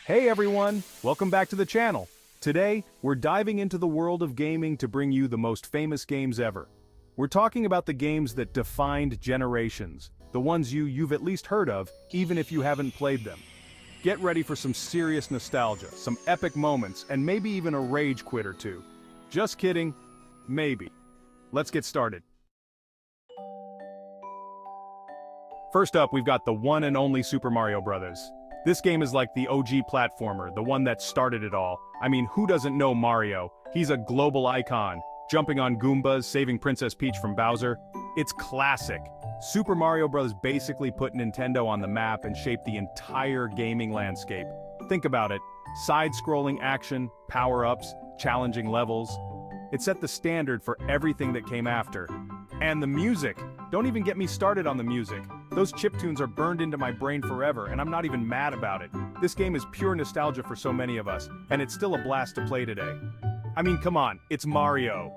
Hey everyone, welcome back to the channel. Today, we're diving into the world of gaming to bring you the most famous games ever. We're talking about the games that defined generations, the ones you've at least heard of, even if you haven't played them. Get ready for some serious nostalgia, some epic moments, and maybe even a rage quit or two. Just kidding, maybe. Let's get started. First up, we've got the one and only Super Mario Bros. This game is like the OG platformer, the one that started it all. I mean, who doesn't know Mario? He's a global icon, jumping on Goombas, saving Princess Peach from Bowser. It's classic. Super Mario Bros. Basically put Nintendo on the map and shaped the entire gaming landscape. Think about it. Side-scrolling action, power-ups, challenging levels. It set the standard for everything that came after. And the music! Don't even get me started on the music. Those chiptunes are burned into my brain forever, and I'm not even mad about it. This game is pure nostalgia for so many of us, and it's still a blast to play today. I mean, come on, it's Mario.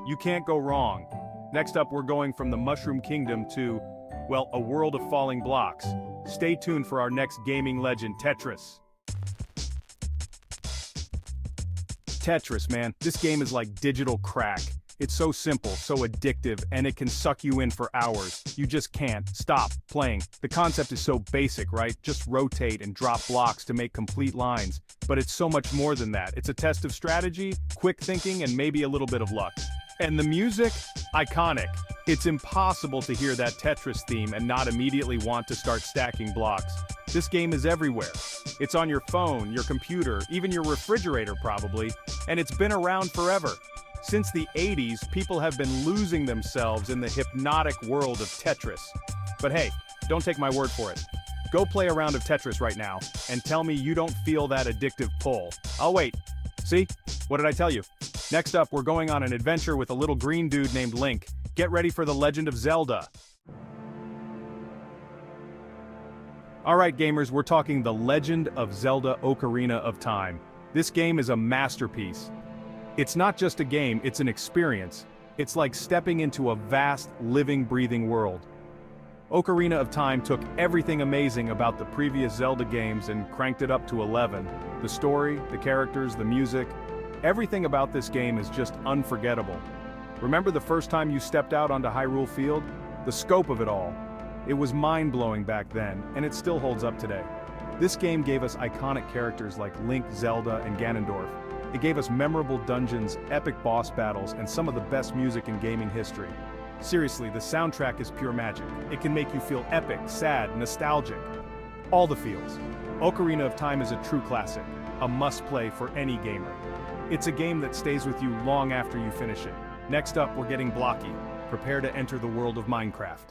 You can't go wrong. Next up, we're going from the Mushroom Kingdom to, well, a world of falling blocks. Stay tuned for our next gaming legend, Tetris. Tetris, man, this game is like digital crack. It's so simple, so addictive, and it can suck you in for hours. You just can't stop playing. The concept is so basic, right? Just rotate and drop blocks to make complete lines. But it's so much more than that. It's a test of strategy, quick thinking, and maybe a little bit of luck. And the music? Iconic. It's impossible to hear that Tetris theme and not immediately want to start stacking blocks. This game is everywhere. It's on your phone, your computer, even your refrigerator probably, and it's been around forever. Since the 80s, people have been losing themselves in the hypnotic world of Tetris. But hey, don't take my word for it. Go play a round of Tetris right now, and tell me you don't feel that addictive pull. I'll wait. See? What did I tell you? Next up, we're going on an adventure with a little green dude named Link. Get ready for the Legend of Zelda. Alright gamers, we're talking the Legend of Zelda Ocarina of Time. This game is a masterpiece. It's not just a game, it's an experience. It's like stepping into a vast, living, breathing world. Ocarina of Time took everything amazing about the previous Zelda games and cranked it up to 11. The story, the characters, the music, everything about this game is just unforgettable. Remember the first time you stepped out onto Hyrule Field? The scope of it all. It was mind-blowing back then, and it still holds up today. This game gave us iconic characters like Link, Zelda, and Ganondorf. It gave us memorable dungeons, epic boss battles, and some of the best music in gaming history. Seriously, the soundtrack is pure magic. It can make you feel epic, sad, nostalgic. All the feels. Ocarina of Time is a true classic, a must-play for any gamer. It's a game that stays with you long after you finish it. Next up, we're getting blocky. Prepare to enter the world of Minecraft.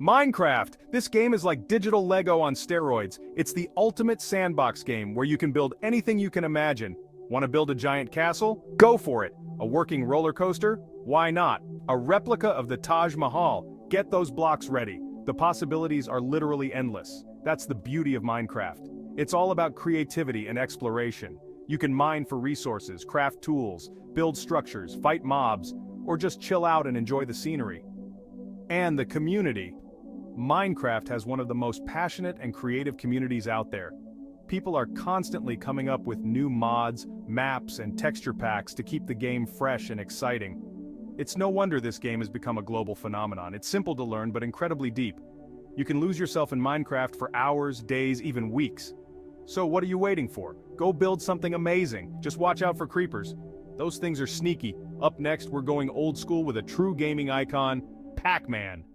Minecraft! This game is like digital Lego on steroids. It's the ultimate sandbox game where you can build anything you can imagine. Want to build a giant castle? Go for it! A working roller coaster? Why not? A replica of the Taj Mahal? Get those blocks ready. The possibilities are literally endless. That's the beauty of Minecraft. It's all about creativity and exploration. You can mine for resources, craft tools, build structures, fight mobs, or just chill out and enjoy the scenery. And the community. Minecraft has one of the most passionate and creative communities out there. People are constantly coming up with new mods, maps, and texture packs to keep the game fresh and exciting. It's no wonder this game has become a global phenomenon. It's simple to learn, but incredibly deep. You can lose yourself in Minecraft for hours, days, even weeks. So what are you waiting for? Go build something amazing. Just watch out for creepers. Those things are sneaky. Up next, we're going old school with a true gaming icon, Pac-Man.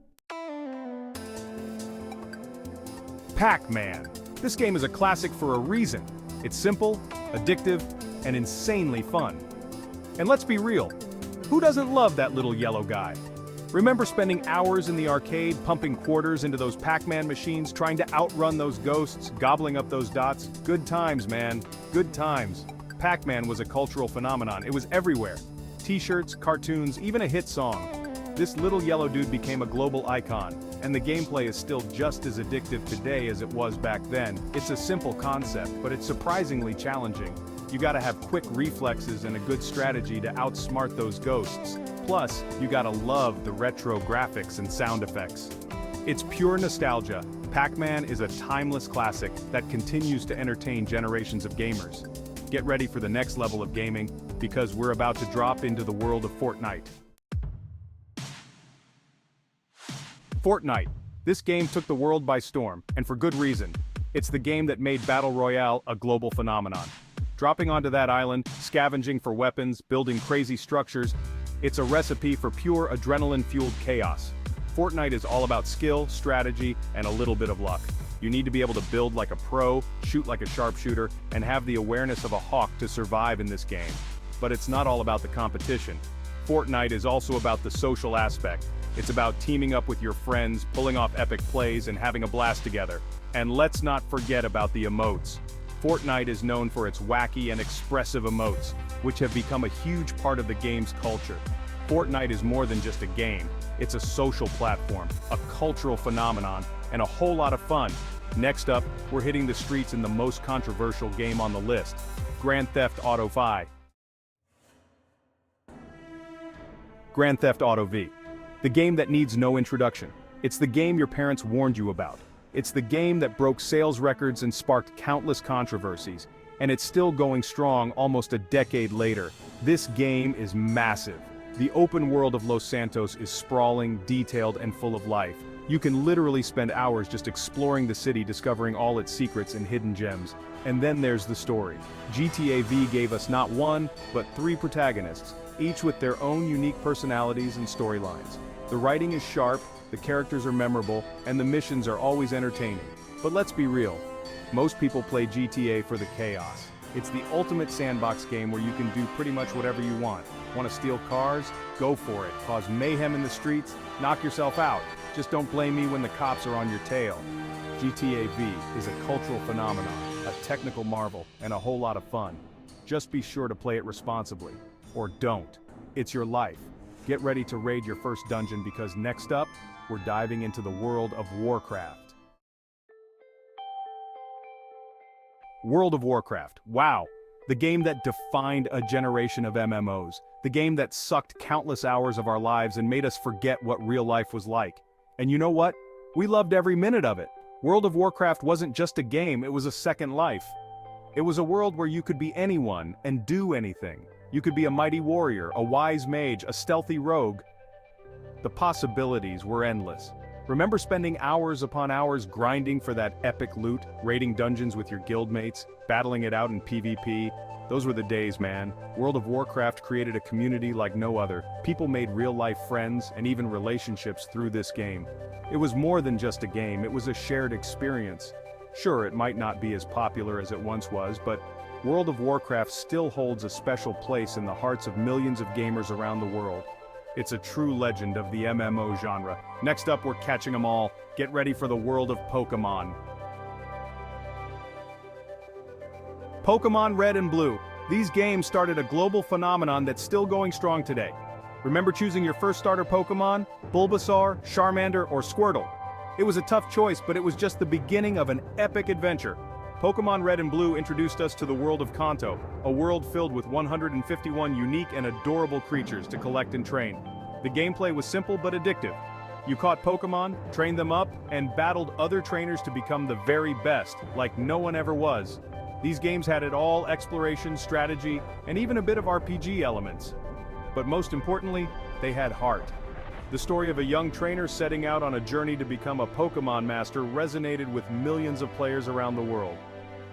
Pac-Man. This game is a classic for a reason. It's simple, addictive, and insanely fun. And let's be real, who doesn't love that little yellow guy? Remember spending hours in the arcade pumping quarters into those Pac-Man machines, trying to outrun those ghosts, gobbling up those dots? Good times, man. Good times. Pac-Man was a cultural phenomenon. It was everywhere. T-shirts, cartoons, even a hit song. This little yellow dude became a global icon, and the gameplay is still just as addictive today as it was back then. It's a simple concept, but it's surprisingly challenging. You gotta have quick reflexes and a good strategy to outsmart those ghosts. Plus, you gotta love the retro graphics and sound effects. It's pure nostalgia. Pac-Man is a timeless classic that continues to entertain generations of gamers. Get ready for the next level of gaming, because we're about to drop into the world of Fortnite. Fortnite. This game took the world by storm, and for good reason. It's the game that made Battle Royale a global phenomenon. Dropping onto that island, scavenging for weapons, building crazy structures, it's a recipe for pure adrenaline-fueled chaos. Fortnite is all about skill, strategy, and a little bit of luck. You need to be able to build like a pro, shoot like a sharpshooter, and have the awareness of a hawk to survive in this game. But it's not all about the competition. Fortnite is also about the social aspect. It's about teaming up with your friends, pulling off epic plays, and having a blast together. And let's not forget about the emotes. Fortnite is known for its wacky and expressive emotes, which have become a huge part of the game's culture. Fortnite is more than just a game. It's a social platform, a cultural phenomenon, and a whole lot of fun. Next up, we're hitting the streets in the most controversial game on the list, Grand Theft Auto V. Grand Theft Auto V. The game that needs no introduction. It's the game your parents warned you about. It's the game that broke sales records and sparked countless controversies. And it's still going strong almost a decade later. This game is massive. The open world of Los Santos is sprawling, detailed, and full of life. You can literally spend hours just exploring the city, discovering all its secrets and hidden gems. And then there's the story. GTA V gave us not one, but 3 protagonists, each with their own unique personalities and storylines. The writing is sharp, the characters are memorable, and the missions are always entertaining. But let's be real. Most people play GTA for the chaos. It's the ultimate sandbox game where you can do pretty much whatever you want. Want to steal cars? Go for it. Cause mayhem in the streets? Knock yourself out. Just don't blame me when the cops are on your tail. GTA V is a cultural phenomenon, a technical marvel, and a whole lot of fun. Just be sure to play it responsibly. Or don't. It's your life. Get ready to raid your first dungeon, because next up, we're diving into the World of Warcraft. World of Warcraft. Wow. The game that defined a generation of MMOs. The game that sucked countless hours of our lives and made us forget what real life was like. And you know what? We loved every minute of it. World of Warcraft wasn't just a game, it was a second life. It was a world where you could be anyone and do anything. You could be a mighty warrior, a wise mage, a stealthy rogue. The possibilities were endless. Remember spending hours upon hours grinding for that epic loot, raiding dungeons with your guildmates, battling it out in PvP? Those were the days, man. World of Warcraft created a community like no other. People made real-life friends and even relationships through this game. It was more than just a game, it was a shared experience. Sure, it might not be as popular as it once was, but World of Warcraft still holds a special place in the hearts of millions of gamers around the world. It's a true legend of the MMO genre. Next up, we're catching them all. Get ready for the world of Pokemon. Pokemon Red and Blue. These games started a global phenomenon that's still going strong today. Remember choosing your first starter Pokemon? Bulbasaur, Charmander, or Squirtle? It was a tough choice, but it was just the beginning of an epic adventure. Pokemon Red and Blue introduced us to the world of Kanto, a world filled with 151 unique and adorable creatures to collect and train. The gameplay was simple but addictive. You caught Pokemon, trained them up, and battled other trainers to become the very best, like no one ever was. These games had it all: exploration, strategy, and even a bit of RPG elements. But most importantly, they had heart. The story of a young trainer setting out on a journey to become a Pokemon master resonated with millions of players around the world.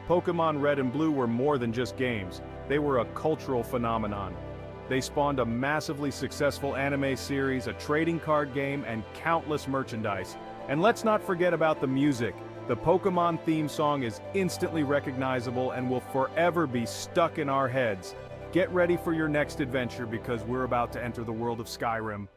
Pokemon Red and Blue were more than just games. They were a cultural phenomenon. They spawned a massively successful anime series, a trading card game, and countless merchandise. And let's not forget about the music. The Pokemon theme song is instantly recognizable and will forever be stuck in our heads. Get ready for your next adventure, because we're about to enter the world of Skyrim.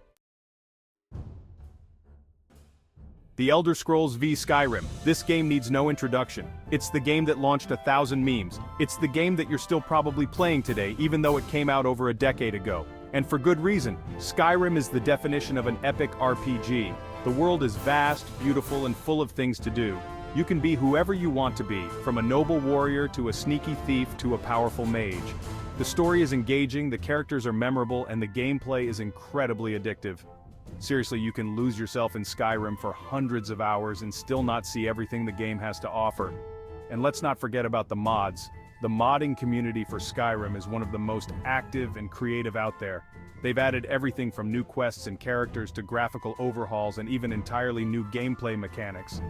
The Elder Scrolls V Skyrim. This game needs no introduction. It's the game that launched 1,000 memes. It's the game that you're still probably playing today, even though it came out over a decade ago. And for good reason. Skyrim is the definition of an epic RPG. The world is vast, beautiful, and full of things to do. You can be whoever you want to be, from a noble warrior to a sneaky thief to a powerful mage. The story is engaging, the characters are memorable, and the gameplay is incredibly addictive. Seriously, you can lose yourself in Skyrim for hundreds of hours and still not see everything the game has to offer. And let's not forget about the mods. The modding community for Skyrim is one of the most active and creative out there. They've added everything from new quests and characters to graphical overhauls and even entirely new gameplay mechanics.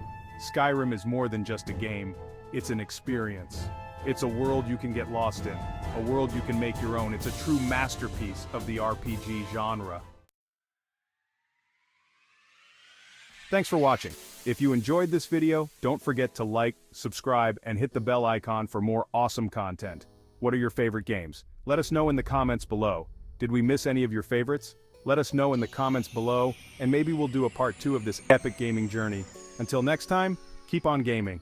Skyrim is more than just a game, it's an experience. It's a world you can get lost in, a world you can make your own. It's a true masterpiece of the RPG genre. Thanks for watching. If you enjoyed this video, don't forget to like, subscribe, and hit the bell icon for more awesome content. What are your favorite games? Let us know in the comments below. Did we miss any of your favorites? Let us know in the comments below, and maybe we'll do a part 2 of this epic gaming journey. Until next time, keep on gaming.